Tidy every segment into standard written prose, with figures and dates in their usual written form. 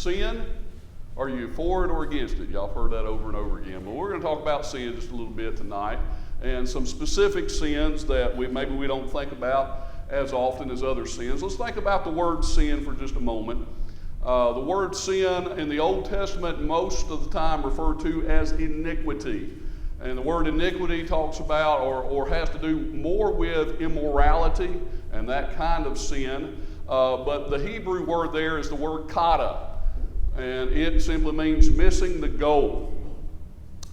sin? Are you for it or against it? Y'all have heard that over and over again. But we're going to talk about sin just a little bit tonight, and some specific sins that maybe we don't think about as often as other sins. Let's think about the word sin for just a moment. The word sin in the Old Testament most of the time referred to as iniquity. And the word iniquity talks about or has to do more with immorality and that kind of sin. But the Hebrew word there is the word kata. And it simply means missing the goal.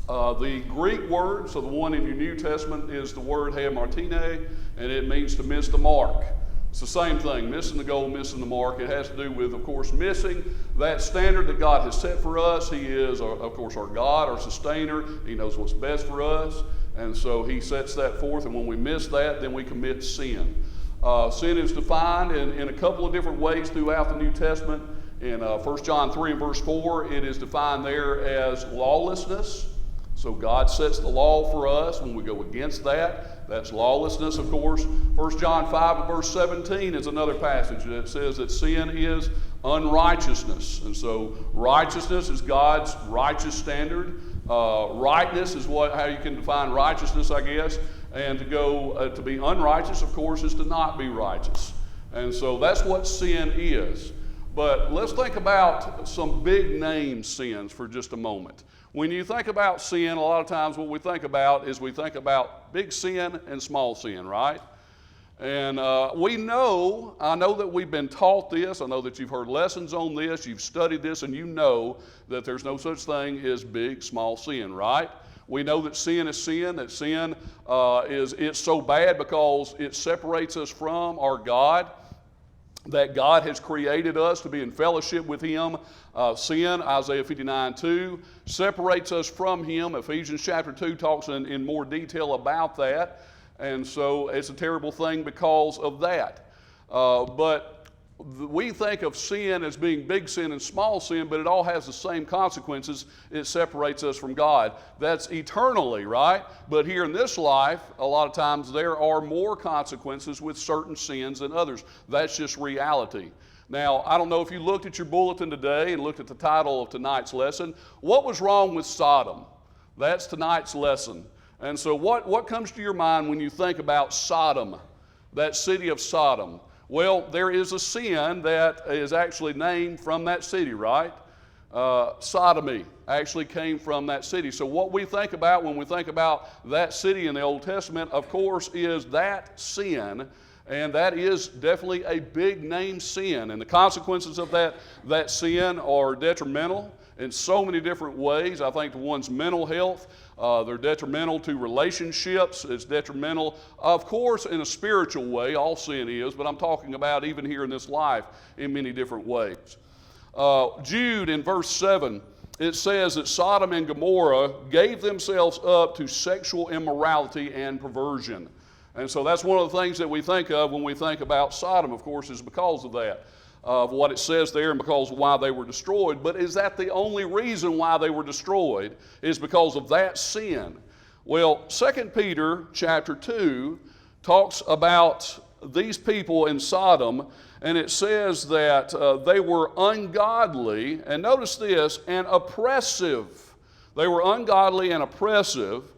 The Greek word, so the one in your New Testament, is the word hamartine, and it means to miss the mark. It's the same thing, missing the goal, missing the mark. It has to do with, of course, missing that standard that God has set for us. He is, of course, our God, our sustainer. He knows what's best for us, and so He sets that forth, and when we miss that, then we commit sin. Sin is defined in a couple of different ways throughout the New Testament. In 1 John 3 and verse 4, it is defined there as lawlessness. So God sets the law for us. When we go against that, that's lawlessness, of course. 1 John 5 and verse 17 is another passage that says that sin is unrighteousness. And so righteousness is God's righteous standard. Rightness is how you can define righteousness, I guess. And to be unrighteous, of course, is to not be righteous. And so that's what sin is. But let's think about some big name sins for just a moment. When you think about sin, a lot of times what we think about big sin and small sin, right? And I know that we've been taught this. I know that you've heard lessons on this. You've studied this, and you know that there's no such thing as big, small sin, right? We know that sin is sin, that sin it's so bad because it separates us from our God, that God has created us to be in fellowship with Him. Sin, Isaiah 59:2, separates us from Him. Ephesians chapter 2 talks in more detail about that. And so it's a terrible thing because of that. But we think of sin as being big sin and small sin, but it all has the same consequences. It separates us from God. That's eternally, right? But here in this life, a lot of times there are more consequences with certain sins than others. That's just reality. Now, I don't know if you looked at your bulletin today and looked at the title of tonight's lesson. What was wrong with Sodom? That's tonight's lesson. And so what comes to your mind when you think about Sodom, that city of Sodom? Well, there is a sin that is actually named from that city, right? Sodomy actually came from that city. So what we think about when we think about that city in the Old Testament, of course, is that sin. And that is definitely a big name sin. And the consequences of that sin are detrimental in so many different ways. I think to one's mental health, they're detrimental to relationships. It's detrimental, of course, in a spiritual way. All sin is, but I'm talking about even here in this life in many different ways. Jude in verse 7, it says that Sodom and Gomorrah gave themselves up to sexual immorality and perversion. And so that's one of the things that we think of when we think about Sodom, of course, is because of that, of what it says there and because of why they were destroyed. But is that the only reason why they were destroyed? Is because of that sin? Well, 2 Peter chapter 2 talks about these people in Sodom, and it says that they were ungodly, and notice this, and oppressive. They were ungodly and oppressive.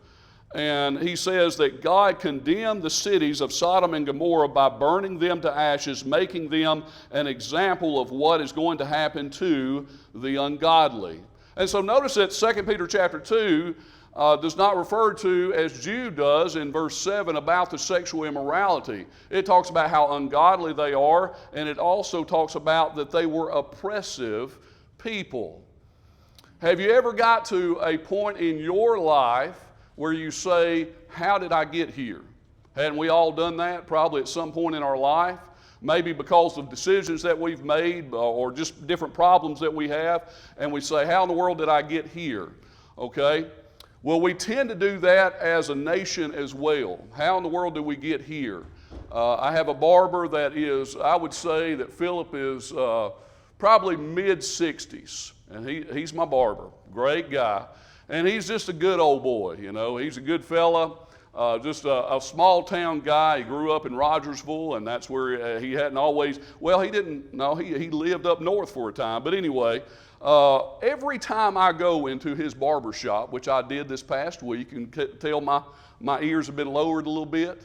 And he says that God condemned the cities of Sodom and Gomorrah by burning them to ashes, making them an example of what is going to happen to the ungodly. And so notice that 2 Peter chapter 2 does not refer to, as Jude does in verse 7, about the sexual immorality. It talks about how ungodly they are, and it also talks about that they were oppressive people. Have you ever got to a point in your life where you say, how did I get here? Hadn't we all done that probably at some point in our life? Maybe because of decisions that we've made or just different problems that we have, and we say, how in the world did I get here? Okay? Well, we tend to do that as a nation as well. How in the world did we get here? I have a barber that is, I would say that Philip is probably mid-60s, and he's my barber. Great guy. And he's just a good old boy, you know. He's a good fella. Just a small town guy. He grew up in Rogersville, and that's where he hadn't always, well, he didn't, no, he lived up north for a time. But anyway, every time I go into his barber shop, which I did this past week, and tell my ears have been lowered a little bit,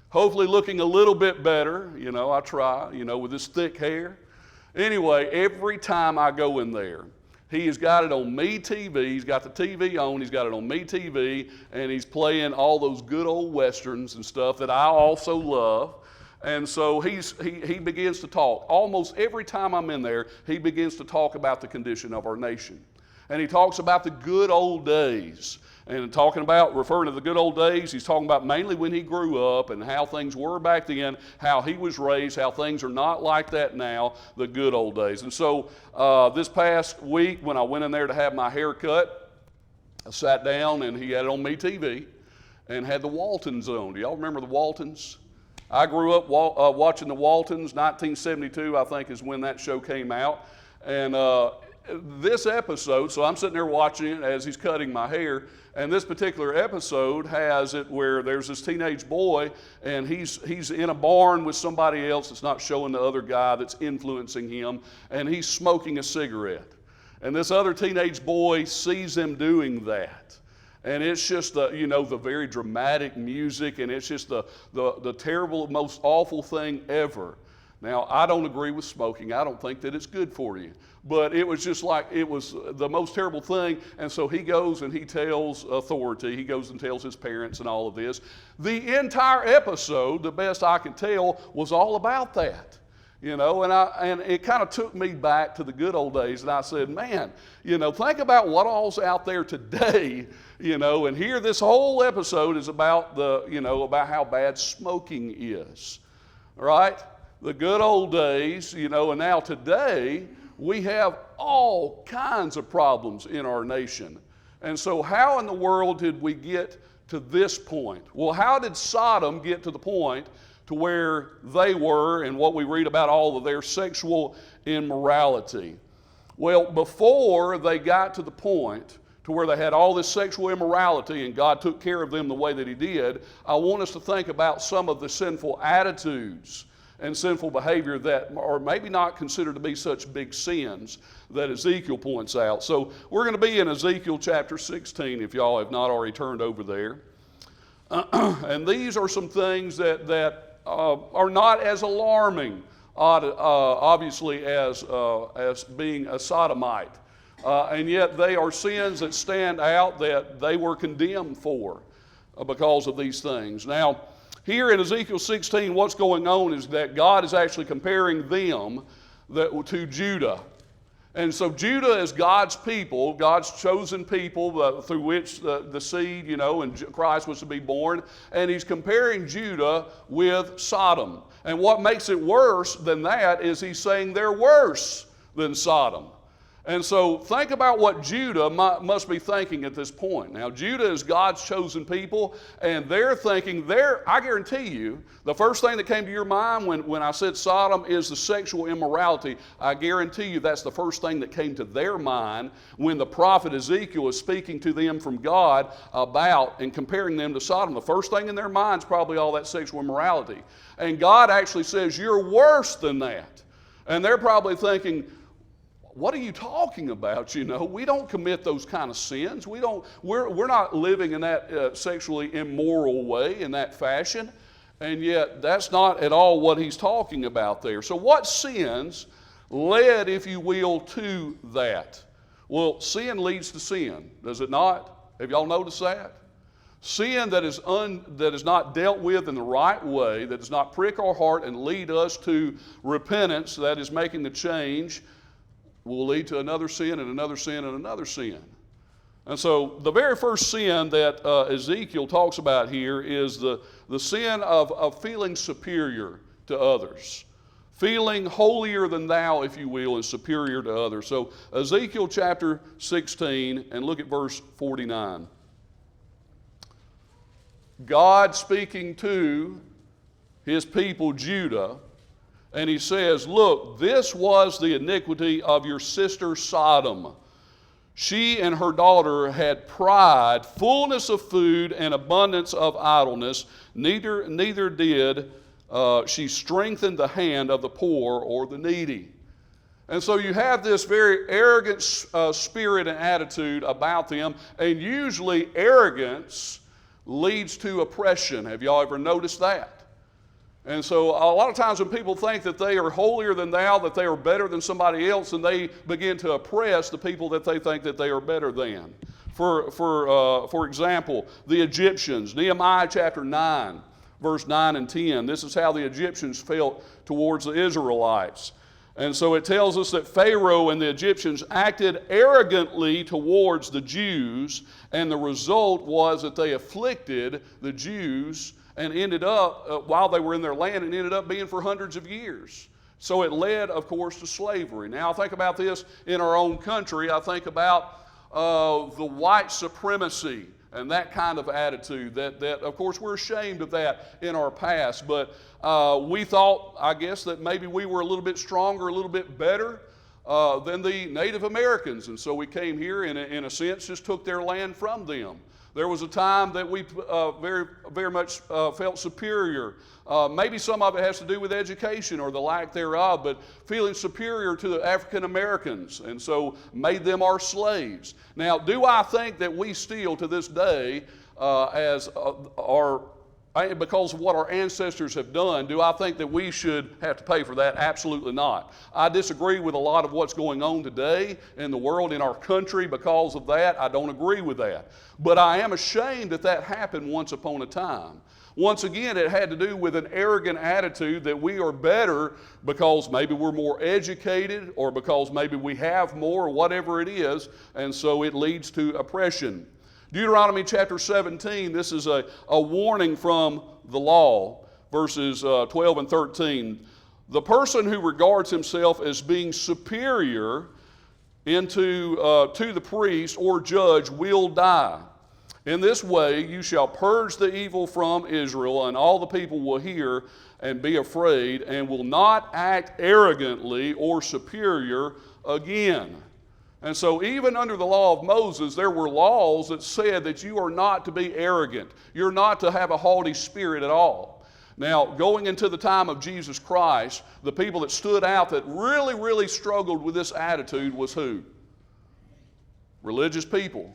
hopefully looking a little bit better, I try, with this thick hair. Anyway, every time I go in there, he has got it on Me TV. He's got the TV on. He's got it on Me TV, and he's playing all those good old westerns and stuff that I also love. And so he begins to talk. Almost every time I'm in there, he begins to talk about the condition of our nation. And he talks about the good old days. And referring to the good old days, he's talking about mainly when he grew up and how things were back then, how he was raised, how things are not like that now, the good old days. And so this past week when I went in there to have my hair cut, I sat down and he had it on Me TV and had the Waltons on. Do y'all remember the Waltons? I grew up watching the Waltons. 1972, I think, is when that show came out. And this episode, so I'm sitting there watching it as he's cutting my hair, and this particular episode has it where there's this teenage boy, and he's in a barn with somebody else that's not showing the other guy that's influencing him, and he's smoking a cigarette. And this other teenage boy sees him doing that. And it's just the very dramatic music, and it's just the terrible, most awful thing ever. Now, I don't agree with smoking. I don't think that it's good for you. But it was just like, it was the most terrible thing. And so he goes and he tells authority. He goes and tells his parents and all of this. The entire episode, the best I can tell, was all about that. And it kind of took me back to the good old days. And I said, man, think about what all's out there today, and here this whole episode is about about how bad smoking is, right? The good old days, and now today we have all kinds of problems in our nation. And so how in the world did we get to this point? Well, how did Sodom get to the point to where they were and what we read about all of their sexual immorality? Well, before they got to the point to where they had all this sexual immorality and God took care of them the way that He did, I want us to think about some of the sinful attitudes and sinful behavior that are maybe not considered to be such big sins that Ezekiel points out. So we're going to be in Ezekiel chapter 16 if y'all have not already turned over there. And these are some things that are not as alarming, obviously, as being a sodomite. And yet they are sins that stand out that they were condemned for because of these things. Now, here in Ezekiel 16, what's going on is that God is actually comparing them to Judah. And so Judah is God's people, God's chosen people through which the seed, and Christ was to be born. And He's comparing Judah with Sodom. And what makes it worse than that is He's saying they're worse than Sodom. And so think about what Judah must be thinking at this point. Now, Judah is God's chosen people, and they're thinking, I guarantee you, the first thing that came to your mind when I said Sodom is the sexual immorality. I guarantee you that's the first thing that came to their mind when the prophet Ezekiel is speaking to them from God about and comparing them to Sodom. The first thing in their mind is probably all that sexual immorality. And God actually says, you're worse than that. And they're probably thinking, what are you talking about? We don't commit those kind of sins. We're not living in that sexually immoral way, in that fashion. And yet, that's not at all what he's talking about there. So what sins led, if you will, to that? Well, sin leads to sin, does it not? Have y'all noticed that? Sin that is not dealt with in the right way, that does not prick our heart and lead us to repentance, that is making the change, will lead to another sin and another sin and another sin. And so the very first sin that Ezekiel talks about here is the sin of feeling superior to others. Feeling holier than thou, if you will, and superior to others. So Ezekiel chapter 16, and look at verse 49. God speaking to His people Judah, and He says, look, this was the iniquity of your sister Sodom. She and her daughter had pride, fullness of food, and abundance of idleness. Neither did she strengthen the hand of the poor or the needy. And so you have this very arrogant spirit and attitude about them, and usually arrogance leads to oppression. Have y'all ever noticed that? And so a lot of times when people think that they are holier than thou, that they are better than somebody else, and they begin to oppress the people that they think that they are better than. For example, the Egyptians, Nehemiah chapter 9, verse 9 and 10. This is how the Egyptians felt towards the Israelites. And so it tells us that Pharaoh and the Egyptians acted arrogantly towards the Jews, and the result was that they afflicted the Jews and ended up, while they were in their land, and ended up being for hundreds of years. So it led, of course, to slavery. Now, I think about this in our own country. I think about the white supremacy and that kind of attitude that of course, we're ashamed of that in our past. But we thought, I guess, that maybe we were a little bit stronger, a little bit better than the Native Americans. And so we came here and, in a sense, just took their land from them. There was a time that we very much felt superior. Maybe some of it has to do with education or the lack thereof, but feeling superior to the African Americans, and so made them our slaves. Now, do I think that we still, to this day, because of what our ancestors have done, do I think that we should have to pay for that? Absolutely not. I disagree with a lot of what's going on today in the world, in our country, because of that. I don't agree with that. But I am ashamed that that happened once upon a time. Once again, it had to do with an arrogant attitude that we are better because maybe we're more educated, or because maybe we have more, or whatever it is, and so it leads to oppression. Deuteronomy chapter 17, this is a warning from the law, verses 12 and 13. The person who regards himself as being superior to the priest or judge will die. In this way you shall purge the evil from Israel, and all the people will hear and be afraid, and will not act arrogantly or superior again. And so even under the law of Moses, there were laws that said that you are not to be arrogant. You're not to have a haughty spirit at all. Now, going into the time of Jesus Christ, the people that stood out that really, really struggled with this attitude was who? Religious people,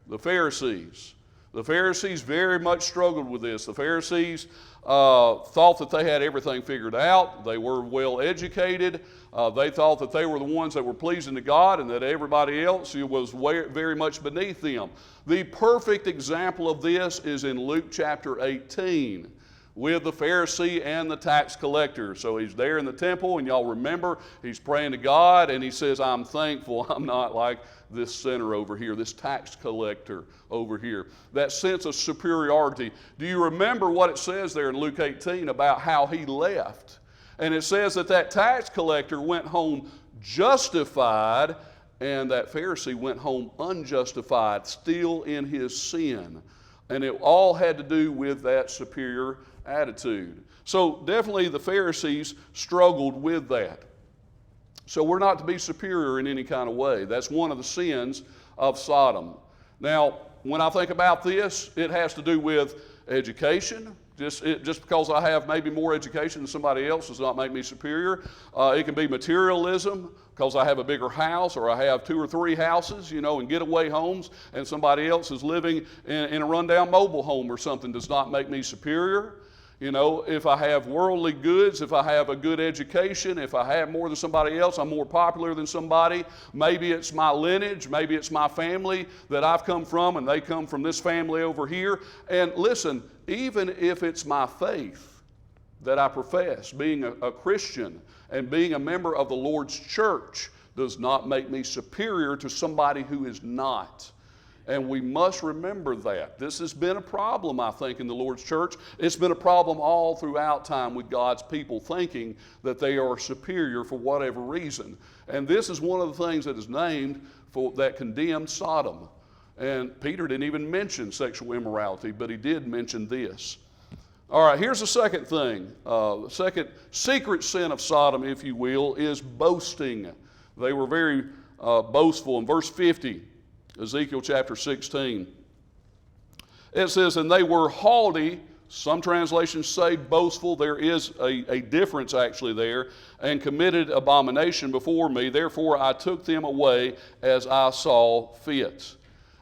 the Pharisees. The Pharisees very much struggled with this. The Pharisees thought that they had everything figured out. They were well educated. They thought that they were the ones that were pleasing to God, and that everybody else was very much beneath them. The perfect example of this is in Luke chapter 18 with the Pharisee and the tax collector. So he's there in the temple, and y'all remember he's praying to God, and he says, I'm thankful I'm not like this sinner over here, this tax collector over here. That sense of superiority. Do you remember what it says there in Luke 18 about how he left? And it says that that tax collector went home justified, and that Pharisee went home unjustified, still in his sin. And it all had to do with that superior attitude. So definitely the Pharisees struggled with that. So we're not to be superior in any kind of way. That's one of the sins of Sodom. Now, when I think about this, it has to do with education. Just because I have maybe more education than somebody else does not make me superior. It can be materialism, because I have a bigger house, or I have 2 or 3 houses, and getaway homes, and somebody else is living in a rundown mobile home or something does not make me superior. If I have worldly goods, if I have a good education, if I have more than somebody else, I'm more popular than somebody. Maybe it's my lineage, maybe it's my family that I've come from, and they come from this family over here. And listen, even if it's my faith that I profess, being a Christian and being a member of the Lord's church, does not make me superior to somebody who is not. And we must remember that. This has been a problem, I think, in the Lord's church. It's been a problem all throughout time with God's people thinking that they are superior for whatever reason. And this is one of the things that is named that condemned Sodom. And Peter didn't even mention sexual immorality, but he did mention this. All right, here's the second thing. The second secret sin of Sodom, if you will, is boasting. They were very boastful. In verse 50, Ezekiel chapter 16. It says, and they were haughty. Some translations say boastful. There is a difference actually there. And committed abomination before me. Therefore I took them away as I saw fit.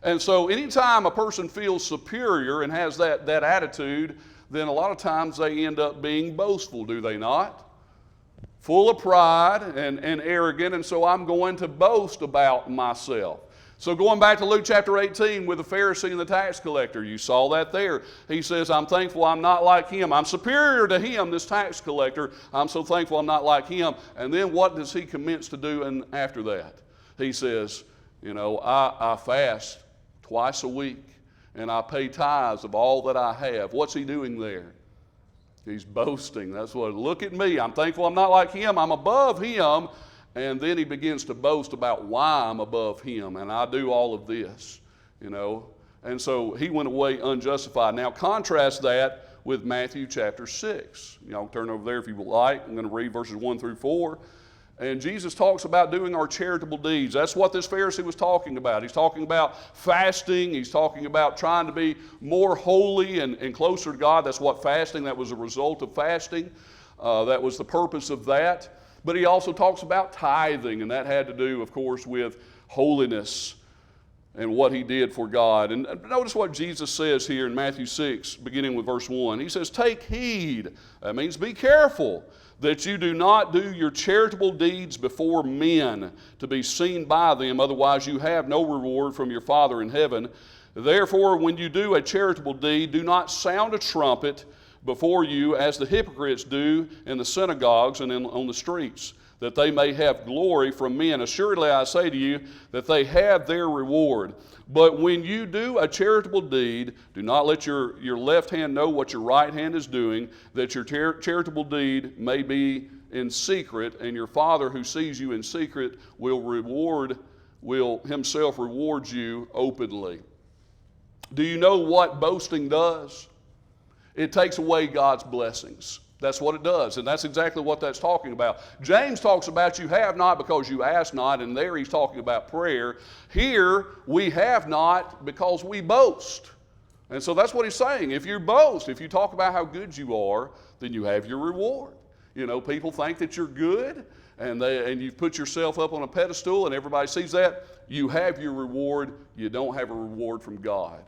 And so anytime a person feels superior and has that attitude, then a lot of times they end up being boastful, do they not? Full of pride and arrogant, and so I'm going to boast about myself. So going back to Luke chapter 18 with the Pharisee and the tax collector, you saw that there. He says, I'm thankful I'm not like him. I'm superior to him, this tax collector. I'm so thankful I'm not like him. And then what does he commence to do after that? He says, I fast twice a week, and I pay tithes of all that I have. What's he doing there? He's boasting. That's what, look at me. I'm thankful I'm not like him. I'm above him. And then he begins to boast about why I'm above him, and I do all of this, And so he went away unjustified. Now contrast that with Matthew chapter 6. Y'all turn over there if you would like. I'm going to read verses 1 through 4. And Jesus talks about doing our charitable deeds. That's what this Pharisee was talking about. He's talking about fasting. He's talking about trying to be more holy and closer to God. That's what fasting, that was a result of fasting. That was the purpose of that. But he also talks about tithing, and that had to do, of course, with holiness and what he did for God. And notice what Jesus says here in Matthew 6, beginning with verse 1. He says, take heed, that means be careful, that you do not do your charitable deeds before men to be seen by them, otherwise you have no reward from your Father in heaven. Therefore, when you do a charitable deed, do not sound a trumpet before you, as the hypocrites do in the synagogues and on the streets, that they may have glory from men. Assuredly I say to you that they have their reward. But when you do a charitable deed, do not let your left hand know what your right hand is doing, that your charitable deed may be in secret, and your Father who sees you in secret will himself reward you openly. Do you know what boasting does? It takes away God's blessings. That's what it does, and that's exactly what that's talking about. James talks about you have not because you ask not, and there he's talking about prayer. Here, we have not because we boast. And so that's what he's saying. If you boast, if you talk about how good you are, then you have your reward. People think that you're good, and you've put yourself up on a pedestal, and everybody sees that. You have your reward. You don't have a reward from God.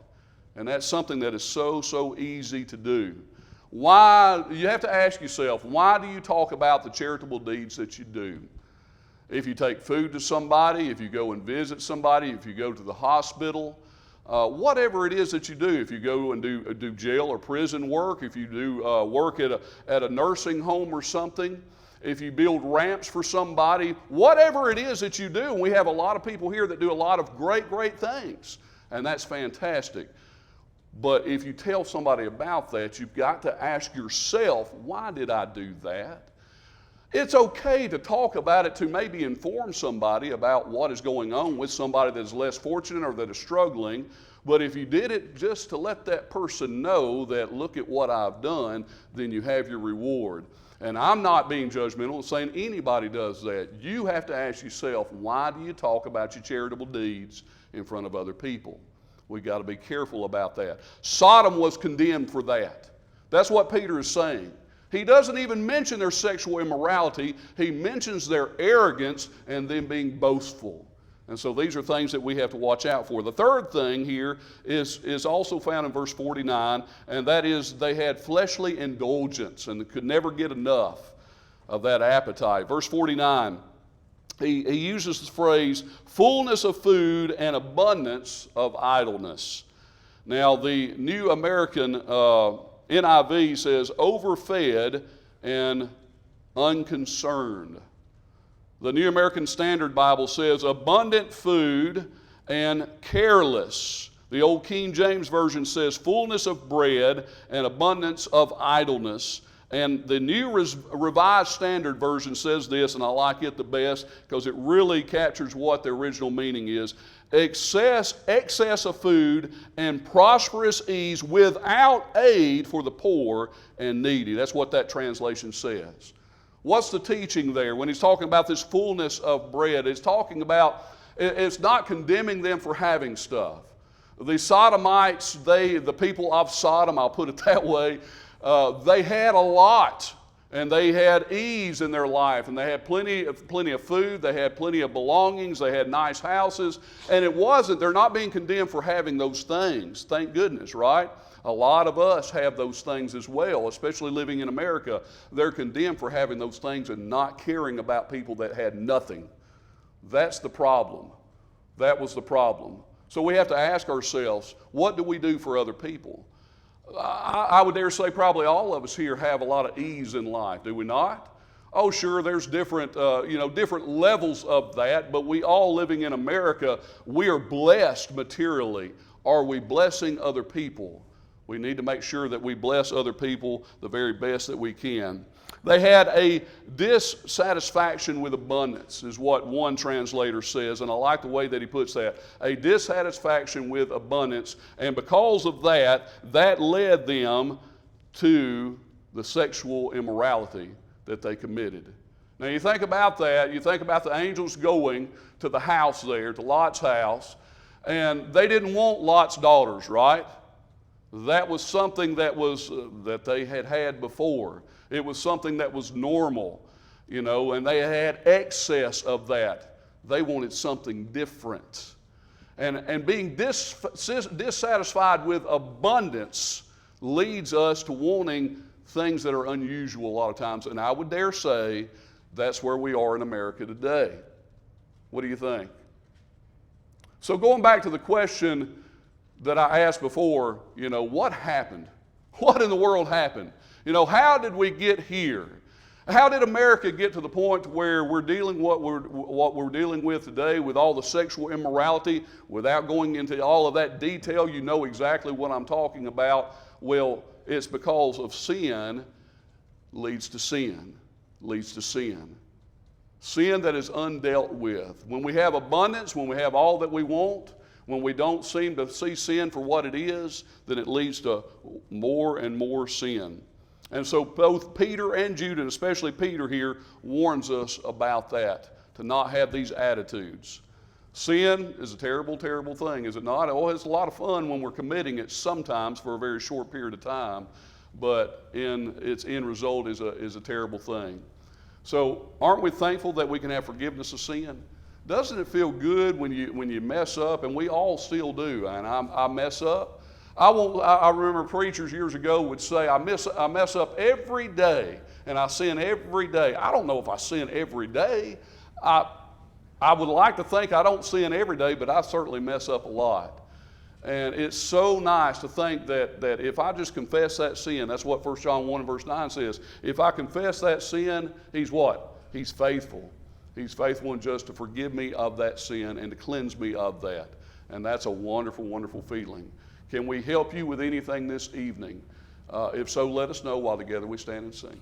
And that's something that is so easy to do. Why? You have to ask yourself, why do you talk about the charitable deeds that you do? If you take food to somebody, if you go and visit somebody, if you go to the hospital, whatever it is that you do, if you go and do jail or prison work, if you do work at a nursing home or something, if you build ramps for somebody, whatever it is that you do, and we have a lot of people here that do a lot of great things, and that's fantastic. But if you tell somebody about that, you've got to ask yourself, why did I do that? It's okay to talk about it to maybe inform somebody about what is going on with somebody that is less fortunate or that is struggling. But if you did it just to let that person know that, look at what I've done, then you have your reward. And I'm not being judgmental, saying anybody does that. You have to ask yourself, why do you talk about your charitable deeds in front of other people? We've got to be careful about that. Sodom was condemned for that. That's what Peter is saying. He doesn't even mention their sexual immorality. He mentions their arrogance and them being boastful. And so these are things that we have to watch out for. The third thing here is also found in verse 49, and that is they had fleshly indulgence and could never get enough of that appetite. Verse 49. He uses the phrase, fullness of food and abundance of idleness. Now, the New American NIV says, overfed and unconcerned. The New American Standard Bible says, abundant food and careless. The old King James Version says, fullness of bread and abundance of idleness. And the New Revised Standard Version says this, and I like it the best because it really captures what the original meaning is. Excess of food and prosperous ease without aid for the poor and needy. That's what that translation says. What's the teaching there? When he's talking about this fullness of bread, it's talking about It's not condemning them for having stuff. The Sodomites, the people of Sodom, I'll put it that way, they had a lot. And they had ease in their life, and they had plenty of food, they had plenty of belongings, they had nice houses, and they're not being condemned for having those things, thank goodness, right? A lot of us have those things as well, especially living in America. They're condemned for having those things and not caring about people that had nothing. That's the problem. That was the problem. So we have to ask ourselves, what do we do for other people? I would dare say probably all of us here have a lot of ease in life, do we not? Oh, sure, there's different levels of that, but we all living in America, we are blessed materially. Are we blessing other people? We need to make sure that we bless other people the very best that we can. They had a dissatisfaction with abundance, is what one translator says, and I like the way that he puts that. A dissatisfaction with abundance, and because of that, that led them to the sexual immorality that they committed. Now you think about that, you think about the angels going to the house there, to Lot's house, and they didn't want Lot's daughters, right? That was something that they had before. It was something that was normal, and they had excess of that. They wanted something different. And being dissatisfied with abundance leads us to wanting things that are unusual a lot of times. And I would dare say that's where we are in America today. What do you think? So going back to the question that I asked before, what happened? What in the world happened? How did we get here? How did America get to the point where we're dealing what we're dealing with today with all the sexual immorality? Without going into all of that detail, you know exactly what I'm talking about. Well, it's because of sin leads to sin, leads to sin. Sin that is undealt with. When we have abundance, when we have all that we want, when we don't seem to see sin for what it is, then it leads to more and more sin. And so both Peter and Jude, and especially Peter here, warns us about that, to not have these attitudes. Sin is a terrible, terrible thing, is it not? Oh, it's a lot of fun when we're committing it sometimes for a very short period of time, but its end result is a terrible thing. So aren't we thankful that we can have forgiveness of sin? Doesn't it feel good when you mess up? And we all still do, and I mess up. I remember preachers years ago would say, I mess up every day, and I sin every day. I don't know if I sin every day. I would like to think I don't sin every day, but I certainly mess up a lot. And it's so nice to think that if I just confess that sin, that's what 1 John 1 and verse 9 says. If I confess that sin, he's what? He's faithful. He's faithful and just to forgive me of that sin and to cleanse me of that. And that's a wonderful, wonderful feeling. Can we help you with anything this evening? If so, let us know while together we stand and sing.